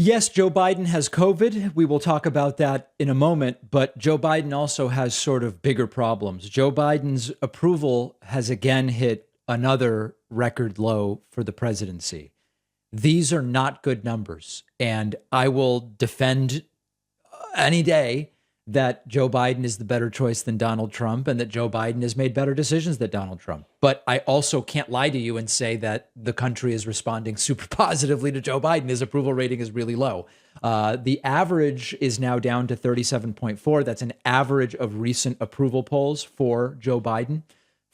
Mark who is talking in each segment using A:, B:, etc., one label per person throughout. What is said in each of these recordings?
A: Yes, Joe Biden has COVID. We will talk about that in a moment, but Joe Biden also has sort of bigger problems. Joe Biden's approval has again hit another record low for the presidency. These are not good numbers, and I will defend any day that Joe Biden is the better choice than Donald Trump and that Joe Biden has made better decisions than Donald Trump. But I also can't lie to you and say that the country is responding super positively to Joe Biden. His approval rating is really low. The average is now down to 37.4. That's an average of recent approval polls for Joe Biden.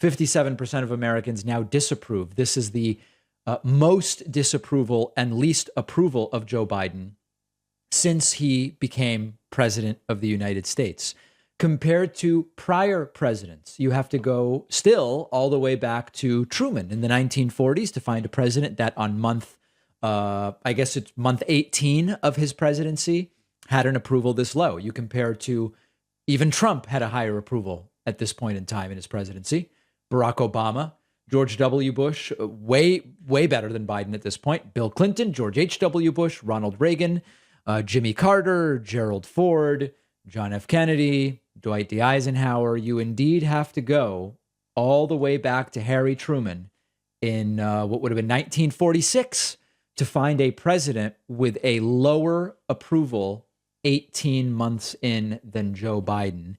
A: 57% of Americans now disapprove. This is the most disapproval and least approval of Joe Biden since he became president of the United States. Compared to prior presidents, you have to go still all the way back to Truman in the 1940s to find a president that on I guess it's month 18 of his presidency, had an approval this low. You compare to even Trump had a higher approval at this point in time in his presidency. Barack Obama, George W. Bush, way better than Biden at this point. Bill Clinton, George H.W. Bush, Ronald Reagan, Jimmy Carter, Gerald Ford, John F. Kennedy, Dwight D. Eisenhower. You indeed have to go all the way back to Harry Truman in what would have been 1946 to find a president with a lower approval 18 months in than Joe Biden.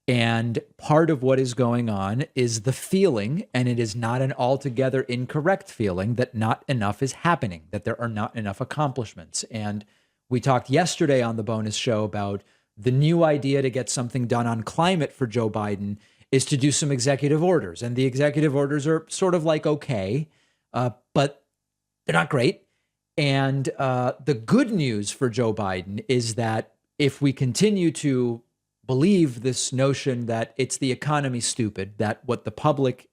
A: And part of what is going on is the feeling, and it is not an altogether incorrect feeling, that not enough is happening, that there are not enough accomplishments. And we talked yesterday on the bonus show about the new idea to get something done on climate for Joe Biden is to do some executive orders. And the executive orders are sort of like, okay, but they're not great. And the good news for Joe Biden is that if we continue to believe this notion that it's the economy, stupid, that what the public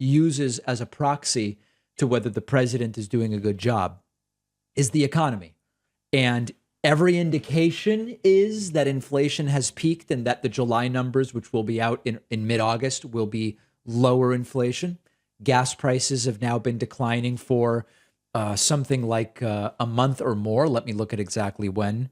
A: uses as a proxy to whether the president is doing a good job is the economy. And every indication is that inflation has peaked and that the July numbers, which will be out in mid-August, will be lower inflation. Gas prices have now been declining for something like a month or more. Let me look at exactly when.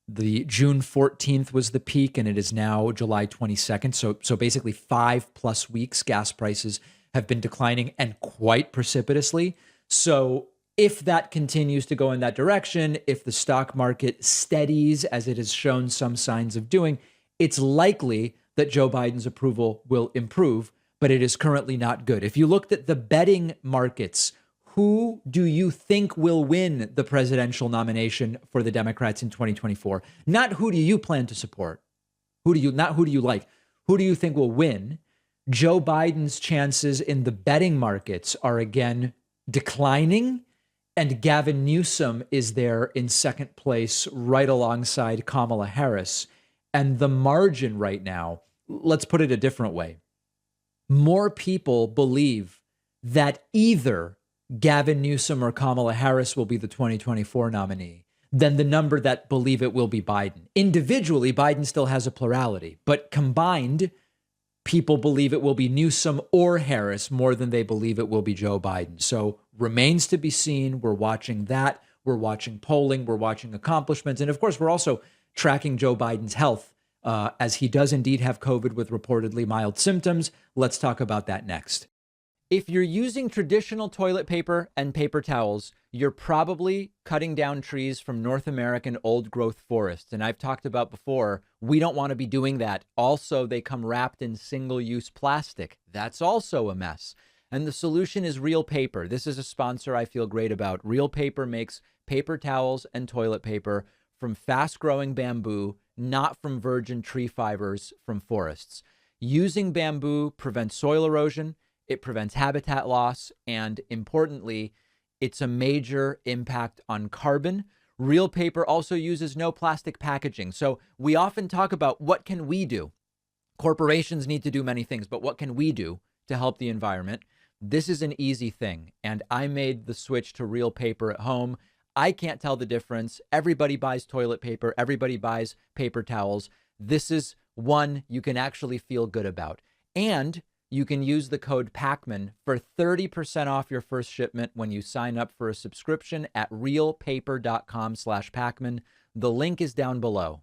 A: The June 14th was the peak, and it is now July 22nd. So basically 5+ weeks, gas prices have been declining and quite precipitously. So if that continues to go in that direction, if the stock market steadies as it has shown some signs of doing, it's likely that Joe Biden's approval will improve, but it is currently not good. If you looked at the betting markets, who do you think will win the presidential nomination for the Democrats in 2024? Not who do you plan to support? Who do you like? Who do you think will win? Joe Biden's chances in the betting markets are again declining, and Gavin Newsom is there in second place right alongside Kamala Harris. And the margin right now, let's put it a different way. More people believe that either Gavin Newsom or Kamala Harris will be the 2024 nominee than the number that believe it will be Biden. Individually, Biden still has a plurality, but combined, people believe it will be Newsom or Harris more than they believe it will be Joe Biden. So remains to be seen. We're watching that. We're watching polling. We're watching accomplishments. And of course, we're also tracking Joe Biden's health as he does indeed have COVID with reportedly mild symptoms. Let's talk about that next. If you're using traditional toilet paper and paper towels, you're probably cutting down trees from North American old growth forests. And I've talked about before, we don't want to be doing that. Also, they come wrapped in single-use plastic. That's also a mess. And the solution is Real Paper. This is a sponsor I feel great about. Real Paper makes paper towels and toilet paper from fast-growing bamboo, not from virgin tree fibers from forests. Using bamboo prevents soil erosion, it prevents habitat loss, and importantly, it's a major impact on carbon. Real Paper also uses no plastic packaging. So we often talk about what can we do? Corporations need to do many things, but what can we do to help the environment? This is an easy thing, and I made the switch to Real Paper at home. I can't tell the difference. Everybody buys toilet paper. Everybody buys paper towels. This is one you can actually feel good about. And you can use the code PACMAN for 30% off your first shipment when you sign up for a subscription at realpaper.com/PACMAN. The link is down below.